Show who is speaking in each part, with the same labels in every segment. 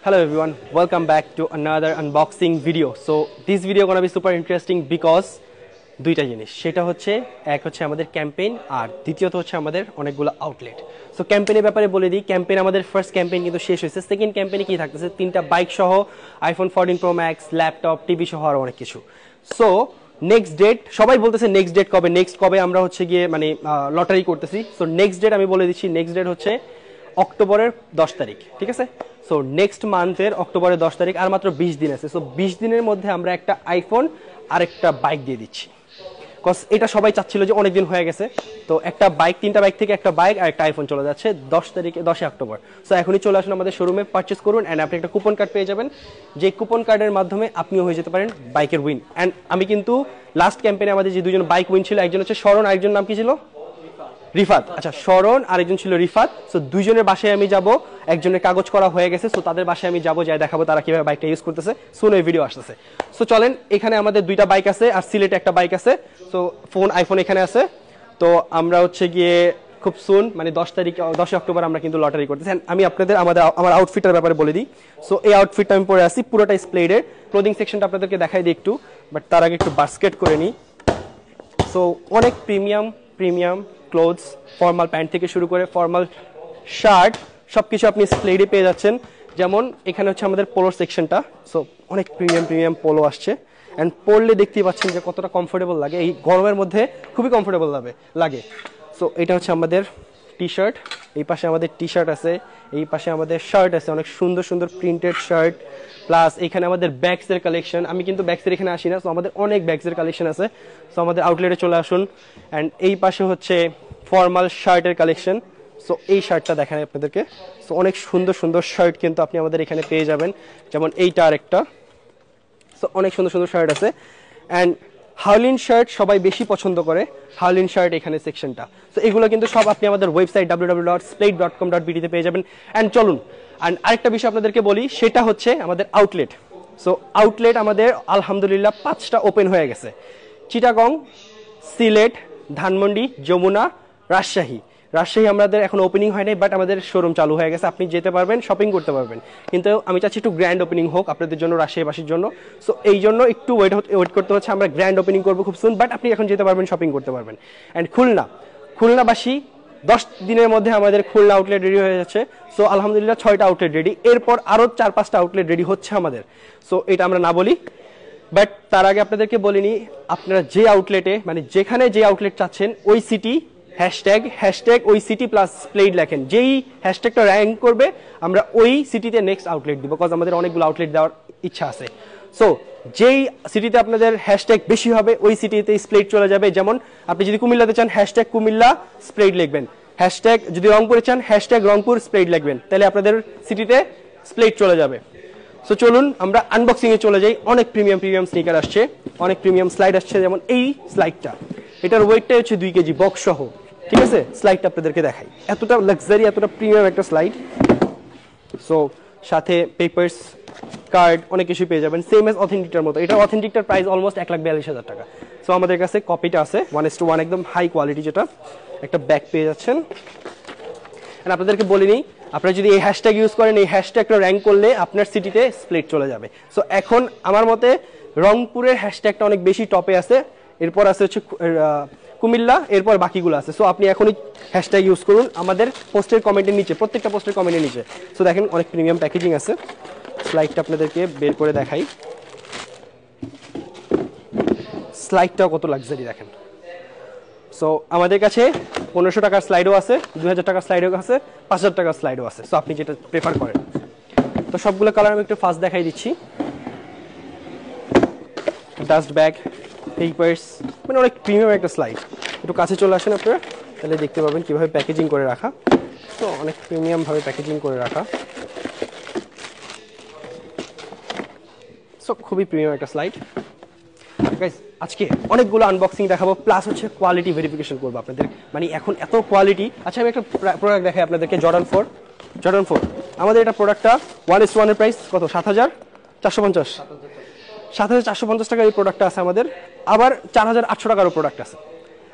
Speaker 1: Hello everyone, welcome back to another unboxing video. So this video gonna be super interesting because দুইটা জিনিস সেটা হচ্ছে এক হচ্ছে আমাদের ক্যাম্পেইন আর দ্বিতীয়ত হচ্ছে আমাদের অনেকগুলো আউটলেট। সো ক্যাম্পেইনের ব্যাপারে বলে দিই, ক্যাম্পেইন আমাদের ফার্স্ট ক্যাম্পেইন কিন্তু শেষ হয়েছে। সেকেন্ড ক্যাম্পেইনে কি থাকতেছে, 3টা বাইক সহ iPhone 14 pro max, laptop, TV সহ আরো অনেক কিছু। সো নেক্সট ডেট সবাই বলতেছে নেক্সট ডেট কবে, নেক্সট কবে আমরা হচ্ছে গিয়ে মানে লটারি করতেছি। সো নেক্সট ডেট আমি বলে দিচ্ছি, নেক্সট ডেট হচ্ছে অক্টোবরের 10 তারিখ, ঠিক আছে? সো নেক্সট মান্থের অক্টোবরের 10 তারিখ, আর মাত্র 20 দিন আছে। সো 20 দিনের মধ্যে আমরা একটা আইফোন আর একটা বাইক দিয়ে দিচ্ছি। কজ এটা সবাই চাচ্ছিল যে অনেকদিন হয়ে গেছে, তো একটা বাইক, 3টা বাইক থেকে একটা বাইক আর একটা আইফোন চলে যাচ্ছে 10 তারিখে, 10 অক্টোবর। সো এখনই চলে আসুন আমাদের শোরুমে, পারচেস করুন অ্যান্ড আপনি একটা কুপন কার্ড পেয়ে যাবেন, যে কুপন কার্ডের মাধ্যমে আপনিও হয়ে যেতে পারেন বাইকের উইন। অ্যান্ড আমি কিন্তু লাস্ট ক্যাম্পেইনে আমাদের যে দুজন বাইক উইন ছিল, একজন হচ্ছে শরণ, আরেকজন নাম কি ছিল? রিফাত। আচ্ছা, শরণ আর একজন ছিল রিফাত। সো দুইজনের বাসায় আমি যাব, একজনের কাগজ করা হয়ে গেছে, সো তাদের বাসায় আমি যাবো, যাই দেখাবো তারা কিভাবে বাইকটা ইউজ করতেছে। সুন এই ভিডিও আসতেছে। সো চলেন, এখানে আমাদের 2টা বাইক আছে আর সিলেটে একটা বাইক আছে। সো আইফোন এখানে আছে। তো আমরা হচ্ছে গিয়ে খুব সুন মানে 10 অক্টোবর আমরা কিন্তু লটারি করতেছি। আমি আপনাদের আমার আউটফিটের ব্যাপারে বলে দিই। সো এই আউটফিটটা আমি পরে আসি, পুরোটা স্প্লেডের। ক্লোদিং সেকশনটা আপনাদেরকে দেখাই দিই একটু, বাট তার আগে একটু বাস্কেট করে নিই। সো অনেক প্রিমিয়াম ক্লোথস, ফর্মাল প্যান্ট থেকে শুরু করে ফর্মাল শার্ট সবকিছু আপনি স্প্লেডে পেয়ে যাচ্ছেন। যেমন এখানে হচ্ছে আমাদের পোলো সেকশনটা। সো অনেক প্রিমিয়াম পোলো আসছে, অ্যান্ড পরলে দেখতেই পাচ্ছেন যে কতটা কমফোর্টেবল লাগে। এই গরমের মধ্যে খুবই কমফোর্টেবল লাগে। সো এটা হচ্ছে আমাদের টি শার্ট, এই পাশে আমাদের টি শার্ট আছে, এই পাশে আমাদের শার্ট আছে, অনেক সুন্দর প্রিন্টেড শার্ট। প্লাস এখানে আমাদের ব্যাগসের কালেকশন, আমি কিন্তু ব্যাগসের এখানে আসি না, সো আমাদের অনেক ব্যাগসের কালেকশন আছে। সো আমাদের আউটলেটে চলে আসুন। অ্যান্ড এই পাশে হচ্ছে ফর্মাল শার্টের কালেকশন। সো এই শার্টটা দেখাই আপনাদেরকে। সো অনেক সুন্দর শার্ট কিন্তু আপনি আমাদের এখানে পেয়ে যাবেন, যেমন এইটা আরেকটা। সো অনেক সুন্দর শার্ট আছে। অ্যান্ড হাউলিন শার্ট সবাই বেশি পছন্দ করে, হাউলিন শার্ট এখানে সেকশনটা। সো এগুলো কিন্তু সব আপনি আমাদের ওয়েবসাইট www.splate.com.bd তে পেয়ে যাবেন। অ্যান্ড চলুন, অ্যান্ড আরেকটা বিষয় আপনাদেরকে বলি, সেটা হচ্ছে আমাদের আউটলেট। সো আউটলেট আমাদের আলহামদুলিল্লাহ 5টা ওপেন হয়ে গেছে। চিটাগং, সিলেট, ধানমন্ডি, যমুনা, রাজশাহী আমাদের এখন ওপেনিং হয় নাই, বাট আমাদের শোরুম চালু হয়ে গেছে, আপনি যেতে পারবেন, শপিং করতে পারবেন। কিন্তু আমি চাচ্ছি একটু গ্র্যান্ড ওপেনিং হোক আপনাদের জন্য, রাজশাহীবাসীর জন্য। সো এই জন্য একটু ওয়েট করতে হচ্ছে, আমরা গ্র্যান্ড ওপেনিং করবো খুব সুন, বাট আপনি এখন যেতে পারবেন, শপিং করতে পারবেন। অ্যান্ড খুলনাবাসী 10 দিনের মধ্যে আমাদের খুলনা আউটলেট রেডি হয়ে যাচ্ছে। সো আলহামদুলিল্লাহ 6টা আউটলেট রেডি, এরপর আরও 4-5টা আউটলেট রেডি হচ্ছে আমাদের। সো এটা আমরা না বলি, বাট তার আগে আপনাদেরকে বলিনি, আপনারা যে আউটলেটে মানে যেখানে যে আউটলেট চাচ্ছেন ওই সিটি হ্যাশট্যাগ ওই সিটি প্লাস প্লেট লেখেন, যেই হ্যাশট্যাগটা র্যাঙ্ক করবে আমরা ওই সিটিতে নেক্সট আউটলেট দিব, বিকজ আমাদের অনেকগুলো আউটলেট দেওয়ার ইচ্ছা আছে। সো যেই সিটিতে আপনাদের হ্যাশট্যাগ বেশি হবে ওই সিটিতে স্প্লেট চলে যাবে। যেমন আপনি যদি কুমিল্লাতে চান, হ্যাশট্যাগ কুমিল্লা স্প্লেট লিখবেন, হ্যাশট্যাগ যদি রংপুরে চান, হ্যাশট্যাগ রংপুর স্প্লেট লিখবেন, তাহলে আপনাদের সিটিতে স্প্লেট চলে যাবে। সো চলুন আমরা আনবক্সিং এ চলে যাই। অনেক প্রিমিয়াম স্নিকার আসছে, অনেক প্রিমিয়াম স্লাইড আসছে, যেমন এই স্লাইডটা, এটার ওয়েটটা হচ্ছে 2 কেজি বক্স সহ, ঠিক আছে? স্লাইডটা আপনাদেরকে দেখাই, এতটা লাক্সারি, এতটা প্রিমিয়াম একটা স্লাইড। সো সাথে পেপারস, কার্ড, অনেক কিছু পেয়ে যাবেন, সেম এজ অথেন্টিকটার মতো। এটা অথেন্টিকটার প্রাইস অলমোস্ট 1,42,000 টাকা। সো আমাদের কাছে কপিটা আছে 1:1, একদম হাই কোয়ালিটি, যেটা একটা ব্যাগ পেয়ে যাচ্ছেন। আপনাদেরকে বলিনি, আপনারা যদি এই হ্যাশট্যাগ ইউজ করেন, এই হ্যাশট্যাগটা র্যাঙ্ক করলে আপনার সিটিতে স্প্লেট চলে যাবে। সো এখন আমার মতে রংপুরের হ্যাশট্যাগটা অনেক বেশি টপে আছে, এরপর আছে হচ্ছে কুমিল্লা, এরপর বাকিগুলো আছে। সো আপনি এখনই হ্যাশট্যাগ ইউজ করুন আমাদের পোস্টের কমেন্টের নিচে, প্রত্যেকটা পোস্টের কমেন্টের নিচে। সো দেখেন অনেক প্রিমিয়াম প্যাকেজিং আছে। স্লাইডটা আপনাদেরকে বের করে দেখাই, স্লাইডটাও কত লাক্সারি দেখেন। সো আমাদের কাছে 1500 টাকার স্লাইডও আছে, 2000 টাকার স্লাইডও আছে, 5000 টাকার স্লাইডও আছে। সো আপনি যেটা প্রেফার করেন। তো সবগুলো কালার আমি একটু ফার্স্ট দেখাই দিচ্ছি। ডাস্ট ব্যাগ, পেপারস, মানে অনেক প্রিমিয়াম একটা স্লাইড। একটু কাছে চলে আসেন আপনারা, তাহলে দেখতে পাবেন কিভাবে প্যাকেজিং করে রাখা। তো অনেক প্রিমিয়াম ভাবে প্যাকেজিং করে রাখা। সো খুবই প্রিমিয়াম একটা স্লাইড। গাইস আজকে অনেকগুলো আনবক্সিং দেখাবো, প্লাস হচ্ছে কোয়ালিটি ভেরিফিকেশন করবো আপনাদের, মানে এখন এত কোয়ালিটি। আচ্ছা আমি একটা প্রোডাক্ট দেখাই আপনাদেরকে, জর্ডান 4। আমাদের এটা প্রোডাক্টটা 1:1 এর প্রাইস কত? 7,450 7,450 টাকার এই প্রোডাক্টটা আছে আমাদের। আবার 4,800 টাকারও প্রোডাক্ট আছে।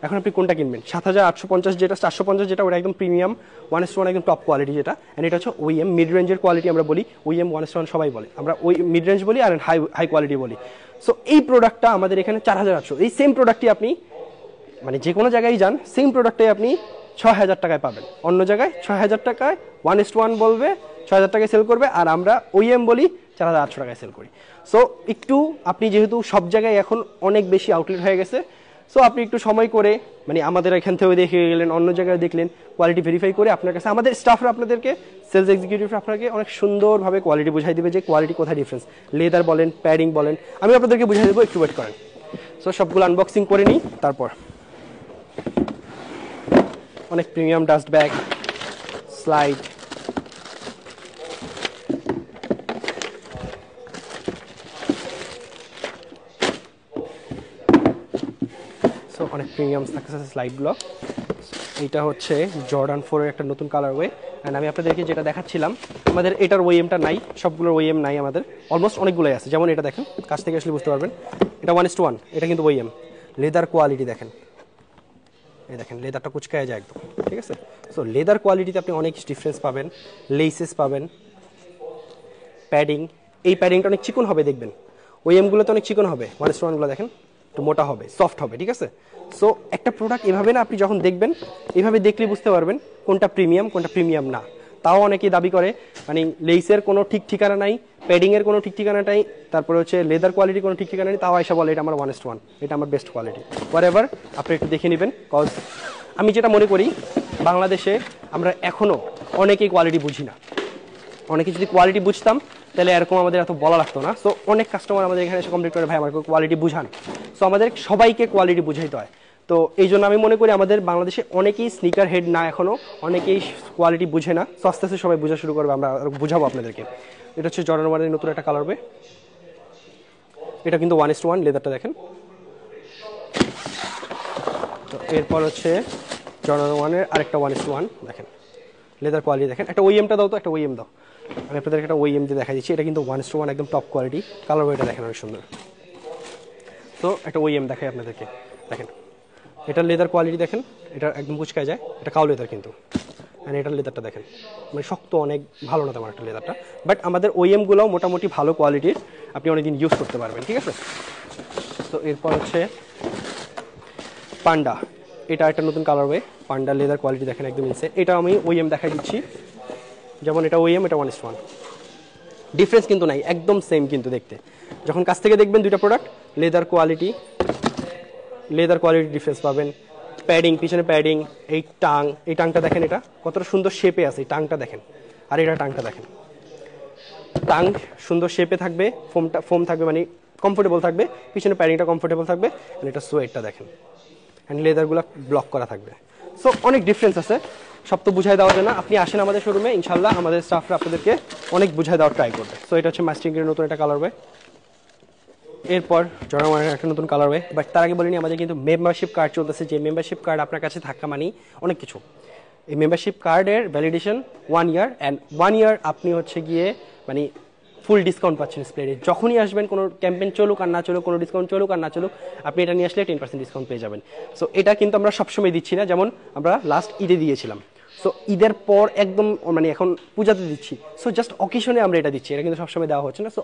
Speaker 1: এখন আপনি কোনটা কিনবেন? 7850 যেটা, 450 যেটা, ওটা একদম প্রিমিয়াম 1:1 একদম টপ কোয়ালিটি যেটা, অ্যান্ড এটা হচ্ছে ওইএম মিড রেঞ্জের কোয়ালিটি আমরা বলি, ওইএম 1:1 সবাই বলে, আমরা ওই মিড রেঞ্জ বলি আর হাই কোয়ালিটি বলি। সো এই প্রোডাক্টটা আমাদের এখানে 4800, এই সেম প্রোডাক্টটি আপনি মানে যে কোনো জায়গায় যান সেম প্রোডাক্টটাই আপনি 6000 টাকায় পাবেন। অন্য জায়গায় 6000 টাকায় 1:1 বলবে, 6000 টাকায় সেল করবে, আর আমরা ওইএম বলি 4800 টাকায় সেল করি। সো একটু আপনি যেহেতু সব জায়গায় এখন অনেক বেশি আউটলেট হয়ে গেছে, সো আপনি একটু সময় করে মানে আমাদের এখান থেকেও দেখে গেলেন, অন্য জায়গায় দেখলেন, কোয়ালিটি ভেরিফাই করে আপনার কাছে আমাদের স্টাফরা আপনাদেরকে, সেলস এক্সিকিউটিভরা আপনাকে অনেক সুন্দরভাবে কোয়ালিটি বুঝাই দেবে যে কোয়ালিটি কোথায় ডিফারেন্স, লেদার বলেন, প্যাডিং বলেন, আমি আপনাদেরকে বুঝাই দেবো, একটু ওয়েট করেন। সো সবগুলো আনবক্সিং করে নিই। তারপর অনেক premium dust bag, slide, so অনেক প্রিমিয়াম থাকতেছে স্লাইডগুলো। এইটা হচ্ছে জর্ডান 4 এর একটা নতুন কালারওয়ে, অ্যান্ড আমি আপনাদেরকে যেটা দেখাচ্ছিলাম আমাদের এটার ওইএমটা নাই, সবগুলোর ওইএম নাই আমাদের, অলমোস্ট অনেকগুলোই আছে। যেমন এটা দেখেন, কাছ থেকে আসলে বুঝতে পারবেন এটা 1:1, এটা কিন্তু ওইএম। লেদার কোয়ালিটি দেখেন, এই দেখেন লেদারটা কুচকায় যায় একদম, ঠিক আছে। সো লেদার কোয়ালিটিতে আপনি অনেক ডিফারেন্স পাবেন, লেসেস পাবেন, প্যাডিং, এই প্যাডিংটা অনেক চিকন হবে দেখবেন, ওইএমগুলোতে অনেক চিকন হবে, 1:1গুলো দেখেন একটু মোটা হবে, সফট হবে, ঠিক আছে। সো একটা প্রোডাক্ট এভাবে না আপনি যখন দেখবেন, এইভাবে দেখলে বুঝতে পারবেন কোনটা প্রিমিয়াম কোনটা প্রিমিয়াম না। তাও অনেকেই দাবি করে মানে লেসের কোনো ঠিক ঠিকানা নাই, প্যাডিংয়ের কোনো ঠিক ঠিকানা নাই, তারপরে হচ্ছে লেদার কোয়ালিটির কোনো ঠিক ঠিকানা নেই, তাও আইসা বলে এটা আমার 1:1, এটা আমার বেস্ট কোয়ালিটি। হোয়াটএভার, আপনি একটু দেখে নেবেন, কজ আমি যেটা মনে করি বাংলাদেশে আমরা এখনও অনেকেই কোয়ালিটি বুঝি না। অনেকে যদি কোয়ালিটি বুঝতাম তাহলে এরকম আমাদের এত বলা লাগতো না। সো অনেক কাস্টমার আমাদের এখানে এসে কমপ্লিট করে, ভাই আমাকে কোয়ালিটি বুঝান। সো আমাদের সবাইকে কোয়ালিটি বুঝাইতে হয়। তো এই জন্য আমি মনে করি আমাদের বাংলাদেশে অনেকেই স্নিকার হেড না, এখনও অনেকেই কোয়ালিটি বুঝে না। সো আস্তে আস্তে সবাই বোঝা শুরু করবে, আমরা বুঝাবো আপনাদেরকে। এটা হচ্ছে জর্ডান 1 এর নতুন একটা কালার হবে, এটা কিন্তু 1:1, লেদারটা দেখেন। তো এরপর হচ্ছে জর্ডান 1 এর আরেকটা 1:1 দেখেন, লেদার কোয়ালিটি দেখেন। একটা ওইএমটা দাও তো, একটা ওইএম দাও, আমি আপনাদেরকে একটা ওইএম দিয়ে দেখা দিচ্ছি। এটা কিন্তু 1:1 একদম টপ কোয়ালিটি, কালার ওয়েটা দেখেন অনেক সুন্দর। তো একটা ওইএম দেখাই আপনাদেরকে, দেখেন এটার লেদার কোয়ালিটি দেখেন, এটা একদম কুচকায় যায়, এটা কাউ লেদার কিন্তু, অ্যান্ড এটার লেদারটা দেখেন মানে শক্ত, অনেক ভালো না তেমন একটা লেদারটা, বাট আমাদের ওইএমগুলোও মোটামুটি ভালো কোয়ালিটির, আপনি অনেকদিন ইউজ করতে পারবেন, ঠিক আছে। তো এরপর হচ্ছে পান্ডা, এটা একটা নতুন কালারওয়ে, পান্ডা লেদার কোয়ালিটি দেখেন একদম ইনসে। এটা আমি ওইএম দেখাই দিচ্ছি, যেমন এটা ওইএম, এটা 1:1, ডিফারেন্স কিন্তু নাই, একদম সেম কিন্তু দেখতে। যখন কাছ থেকে দেখবেন দুইটা প্রোডাক্ট, লেদার কোয়ালিটি ডিফারেন্স পাবেন, প্যাডিং, পিছনে প্যাডিং, এই টাংটা দেখেন, এটা কতটা সুন্দর শেপে আছে, এই টাংটা দেখেন, আর এটা টাংটা দেখেন, টাং সুন্দর শেপে থাকবে, ফোম থাকবে মানে কমফোর্টেবল থাকবে, পিছনে প্যাডিংটা কমফোর্টেবল থাকবে, এটা সোয়েটটা দেখেন, অ্যান্ড লেদারগুলো ব্লক করা থাকবে। সো অনেক ডিফারেন্স আছে, সব তো বুঝাই দেওয়া যায় না। আপনি আসেন আমাদের শোরুমে, ইনশাল্লাহ আমাদের স্টাফরা আপনাদেরকে অনেক বুঝাই দেওয়ার ট্রাই করবে। সো এটা হচ্ছে মাস্টিংয়ের নতুন একটা কালারওয়ে। এরপর জর্ডান 1 একটা নতুন কালারওয়ে, বাট তার আগে বলিনি আমাদের কিন্তু মেম্বারশিপ কার্ড চলতেছে, যে মেম্বারশিপ কার্ড আপনার কাছে থাকা মানেই অনেক কিছু। এই মেম্বারশিপ কার্ডের ভ্যালিডেশন 1 ইয়ার, অ্যান্ড 1 ইয়ার আপনি হচ্ছে গিয়ে মানে ফুল ডিসকাউন্ট পাচ্ছেন স্প্লেডে। যখনই আসবেন, কোনো ক্যাম্পেইন চলুক আর না চলুক, কোনো ডিসকাউন্ট চলুক আর না চলুক, আপনি এটা নিয়ে আসলে 10% ডিসকাউন্ট পেয়ে যাবেন। সো এটা কিন্তু আমরা সবসময় দিচ্ছি না, যেমন আমরা লাস্ট ঈদে দিয়েছিলাম। সো ঈদের পর একদম মানে এখন পূজাতে দিচ্ছি। সো জাস্ট অকেশনে আমরা এটা দিচ্ছি, এটা কিন্তু সবসময় দেওয়া হচ্ছে না। সো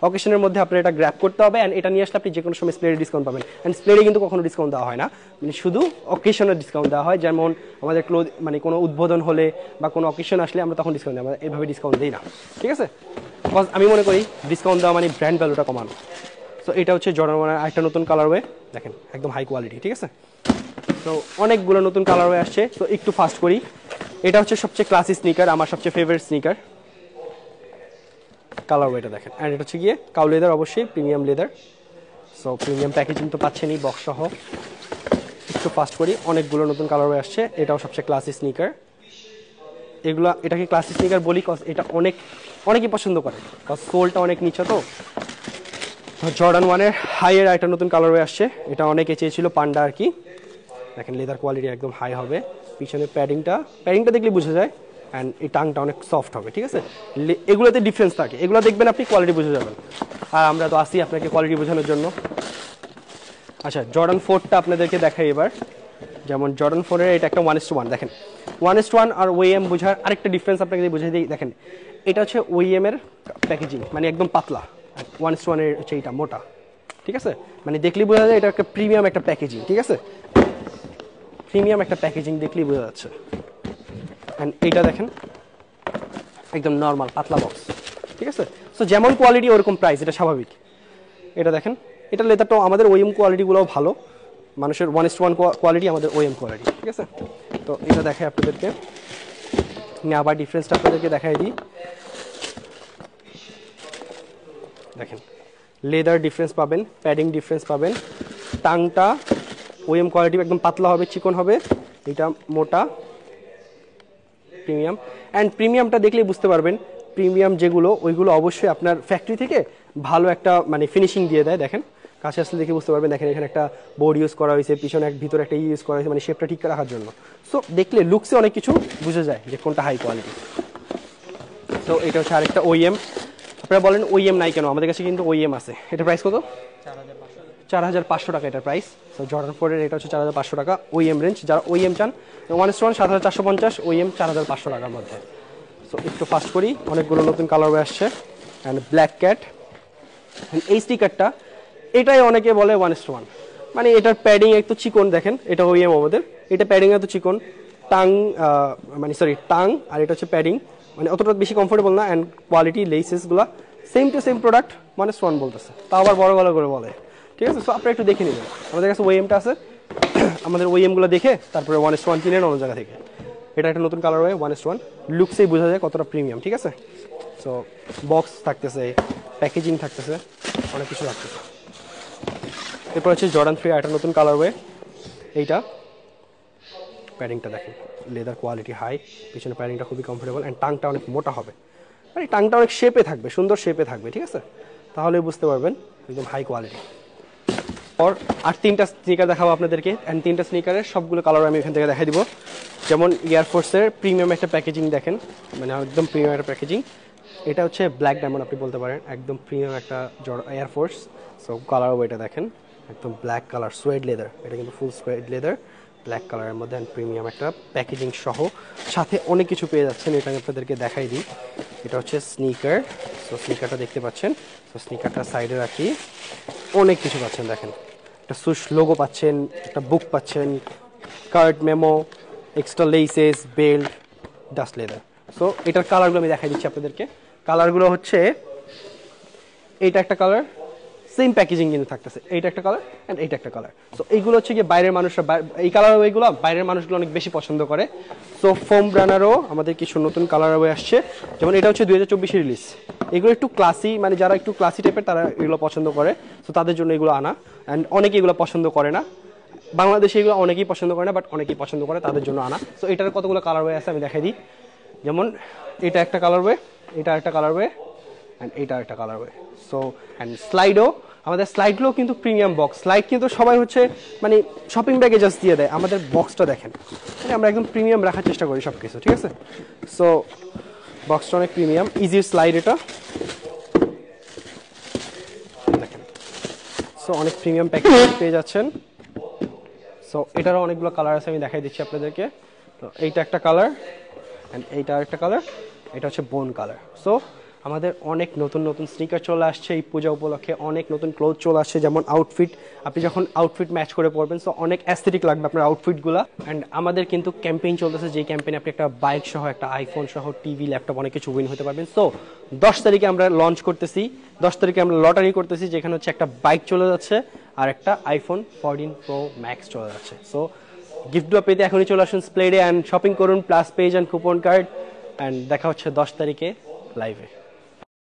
Speaker 1: অকেশনের মধ্যে আপনার এটা গ্র্যাব করতে হবে, অ্যান্ড এটা নিয়ে আসলে আপনি যে কোনো সময় স্প্লেডে ডিসকাউন্ট পাবেন। অ্যান্ড স্প্লেডে কিন্তু কখনো ডিসকাউন্ট দেওয়া হয় না, মানে শুধু অকেশনের ডিসকাউন্ট দেওয়া হয়। যেমন আমাদের মানে কোনো উদ্বোধন হলে বা কোনো অকেশন আসলে আমরা তখন ডিসকাউন্ট দিই, আমরা এভাবে ডিসকাউন্ট দিই না, ঠিক আছে। বিকজ আমি মনে করি ডিসকাউন্ট দেওয়া মানে ব্র্যান্ড ভ্যালুটা কমানো। সো এটা হচ্ছে জর্ডান 1 একটা নতুন কালারওয়ে, দেখেন একদম হাই কোয়ালিটি, ঠিক আছে। তো অনেকগুলো নতুন কালারওয়ে আসছে, তো একটু ফাস্ট করি। এটা হচ্ছে সবচেয়ে ক্লাসি স্নিকার, আমার সবচেয়ে ফেভারিট স্নিকার, কালারওয়েটা দেখেন। অ্যান্ড এটা হচ্ছে গিয়ে কাউ লেদার, অবশ্যই premium leather. So premium packaging তো পাচ্ছেনই, বক্স সহ। একটু ফাস্ট করি, অনেকগুলো নতুন কালারওয়ে আসছে। এটাও সবচেয়ে ক্লাসি স্নিকার, এটাকে ক্লাসিক স্নিকার বলি কজ এটা অনেকেই পছন্দ করে, কজ সোলটা অনেক নিচে। তো জর্ডান 1 এর হাইয়ের একটা নতুন কালারওয়ে আসছে, এটা অনেকে চেয়েছিল, পান্ডা আর কি। দেখেন লেদার কোয়ালিটি একদম হাই হবে, পিছনে প্যাডিংটা দেখলে বোঝা যায়, অ্যান্ড এই টাংটা অনেক সফট হবে, ঠিক আছে। এগুলোতে ডিফারেন্স থাকে, এগুলো দেখবেন আপনি কোয়ালিটি বুঝে যাবেন, আর আমরা তো আসি আপনাকে কোয়ালিটি বোঝানোর জন্য। আচ্ছা, জর্ডান 4টা আপনাদেরকে দেখাই এবার। যেমন জর্ডান 4 এর এটা একটা 1:1 দেখেন 1:1 আর ওএম বোঝার আরেকটা ডিফারেন্স আপনাকে যদি বুঝিয়ে দিই দেখেন এটা হচ্ছে ওএম এর প্যাকেজিং মানে একদম পাতলা 1:1 এর হচ্ছে এটা মোটা ঠিক আছে মানে দেখলেই বোঝা যায় এটা একটা প্রিমিয়াম একটা প্যাকেজিং ঠিক আছে প্রিমিয়াম একটা প্যাকেজিং দেখলেই বোঝা যাচ্ছে এন্ড এইটা দেখেন একদম নরমাল পাতলা বক্স ঠিক আছে সো যেমন কোয়ালিটি ওরকম প্রাইস এটা স্বাভাবিক এটা দেখেন এটা লেদারটাও আমাদের ওএম কোয়ালিটিগুলোও ভালো মানুষের 1:1 কোয়ালিটি আমাদের ওএম কোয়ালিটি ঠিক আছে তো এটা দেখাই আপনাদেরকে আমি আবার ডিফারেন্সটা আপনাদেরকে দেখাই দিই দেখেন লেদার ডিফারেন্স পাবেন প্যাডিং ডিফারেন্স পাবেন টাংটা ওএম কোয়ালিটি একদম পাতলা হবে চিকন হবে এটা মোটা প্রিমিয়াম অ্যান্ড প্রিমিয়ামটা দেখলেই বুঝতে পারবেন প্রিমিয়াম যেগুলো ওইগুলো অবশ্যই আপনার ফ্যাক্টরি থেকে ভালো একটা মানে ফিনিশিং দিয়ে দেয় দেখেন কাছে আসলে দেখে বুঝতে পারবেন দেখেন এখানে একটা বোর্ড ইউজ করা হয়েছে পিছনে ভিতরে একটা ইউজ করা হয়েছে মানে শেপটা ঠিক রাখার জন্য সো দেখলে লুকসে অনেক কিছু বুঝে যায় যে কোনটা হাই কোয়ালিটি তো এটা হচ্ছে আরেকটা ওইএম আপনারা বলেন ওইএম নাই কেন আমাদের কাছে কিন্তু ওইএম আছে এটা প্রাইস কত 4,500 টাকা এটার প্রাইস সো জর্ডান 4 এর এটা হচ্ছে 4,500 টাকা ওইএম রেঞ্জ যারা ওইএম চান 1:1 7,450 ওইএম 4,500 টাকার মধ্যে সো একটু ফাস্ট করি অনেকগুলো নতুন কালার আসছে অ্যান্ড ব্ল্যাক ক্যাট এই স্টিকারটা এটাই অনেকে বলে 1:1 মানে এটার প্যাডিং একটু চিকন দেখেন এটা ওইএম আমাদের এটা প্যাডিং এত চিকন টাং মানে সরি টাং আর এটা হচ্ছে প্যাডিং মানে অতটা বেশি কমফোর্টেবল না অ্যান্ড কোয়ালিটি লেসেসগুলো সেম টু সেম প্রোডাক্ট 1:1 বলতেছে তা আবার বড় গলা করে বলে ঠিক আছে সো আপনারা একটু দেখে নেবেন আমাদের কাছে ওইএমটা আছে আমাদের ওইএমগুলো দেখে তারপরে 1:1 কিনেন অন্য জায়গা থেকে এটা একটা নতুন কালার হয় 1:1 লুকসেই বোঝা যায় কতটা প্রিমিয়াম ঠিক আছে সো বক্স থাকতেছে প্যাকেজিং থাকতেছে অনেক কিছু থাকতেছে এরপর হচ্ছে জর্ডান 3 একটা নতুন কালার ওয়ে এইটা প্যাডিংটা দেখেন লেদার কোয়ালিটি হাই পিছনে প্যাডিংটা খুবই কমফোর্টেবল অ্যান্ড টাংটা অনেক মোটা হবে মানে টাংটা অনেক শেপে থাকবে সুন্দর শেপে থাকবে ঠিক আছে তাহলে বুঝতে পারবেন একদম হাই কোয়ালিটি আর তিনটা স্নিকার দেখাবো আপনাদেরকে অ্যান্ড তিনটা স্নিকারের সবগুলো কালার আমি এখান থেকে দেখাই দিব যেমন এয়ারফোর্সের প্রিমিয়াম একটা প্যাকেজিং দেখেন মানে একদম প্রিমিয়াম একটা প্যাকেজিং এটা হচ্ছে ব্ল্যাক ডায়মন্ড আপনি বলতে পারেন একদম প্রিমিয়াম একটা এয়ারফোর্স সো কালার এটা দেখেন একদম ব্ল্যাক কালার সোয়েড লেদার এটা কিন্তু ফুল সোয়েড লেদার ব্ল্যাক কালারের মধ্যে প্রিমিয়াম একটা প্যাকেজিং সহ সাথে অনেক কিছু পেয়ে যাচ্ছেন এটা আমি আপনাদেরকে দেখাই দিই এটা হচ্ছে স্নিকার সো স্নিকারটা দেখতে পাচ্ছেন সো স্নিকারটা সাইডে রাখি অনেক কিছু পাচ্ছেন দেখেন একটা সুশ লোগো পাচ্ছেন একটা বুক পাচ্ছেন card memo extra laces belt dust leather so এটার কালারগুলো আমি দেখাই দিচ্ছি আপনাদেরকে কালারগুলো হচ্ছে এইটা একটা কালার সেম প্যাকেজিং কিন্তু থাকতেছে এইটা একটা কালার অ্যান্ড এইটা একটা কালার সো এইগুলো হচ্ছে গিয়ে বাইরের মানুষরা এই কালার ওয়েগুলো বাইরের মানুষগুলো অনেক বেশি পছন্দ করে সো ফোম ব্রানারও আমাদের কিছু নতুন কালার ওয়ে আসছে যেমন এটা হচ্ছে 2024 রিলিজ এগুলো একটু ক্লাসি মানে যারা একটু ক্লাসি টাইপের তারা এগুলো পছন্দ করে সো তাদের জন্য এগুলো আনা অ্যান্ড অনেকে এগুলো পছন্দ করে না বাংলাদেশে এগুলো অনেকেই পছন্দ করে না বাট অনেকেই পছন্দ করে তাদের জন্য আনা সো এটার কতগুলো কালার ওয়ে আছে আমি দেখাই দিই যেমন এটা একটা কালার ওয়ে এটা একটা কালার ওয়ে অ্যান্ড এটা একটা কালার ওয়ে সো অ্যান্ড স্লাইডও আমাদের স্লাইডগুলো কিন্তু প্রিমিয়াম বক্স স্লাইড কিন্তু সবাই হচ্ছে মানে শপিং ব্যাগে জাস্ট দিয়ে দেয় আমাদের বক্সটা দেখেন মানে আমরা একদম প্রিমিয়াম রাখার চেষ্টা করি সব কিছু ঠিক আছে সো বক্সটা অনেক প্রিমিয়াম ইজি স্লাইড এটা দেখেন সো অনেক প্রিমিয়াম প্যাকেজ পেয়ে যাচ্ছেন সো এটারও অনেকগুলো কালার আছে আমি দেখাই দিচ্ছি আপনাদেরকে তো এইটা একটা কালার অ্যান্ড এইটা একটা কালার এটা হচ্ছে বোন কালার সো আমাদের অনেক নতুন নতুন স্নিকার চলে আসছে এই পূজা উপলক্ষে অনেক নতুন ক্লোথ চলে আসছে যেমন আউটফিট আপনি যখন আউটফিট ম্যাচ করে পরবেন সো অনেক অ্যাস্থেটিক লাগবে আপনার আউটফিটগুলো অ্যান্ড আমাদের কিন্তু ক্যাম্পেইন চলতেছে যে ক্যাম্পেইনে আপনি একটা বাইক সহ একটা আইফোন সহ টিভি ল্যাপটপ অনেক কিছু উইন হতে পারবেন সো 10 তারিখে আমরা লঞ্চ করতেছি 10 তারিখে আমরা লটারি করতেছি যেখানে হচ্ছে একটা বাইক চলে যাচ্ছে আর একটা আইফোন 14 প্রো ম্যাক্স চলে যাচ্ছে সো গিফটগুলো পেতে এখনই চলে আসুন স্প্লেডে অ্যান্ড শপিং করুন plus page and coupon card and দেখা হচ্ছে 10 তারিখে লাইভে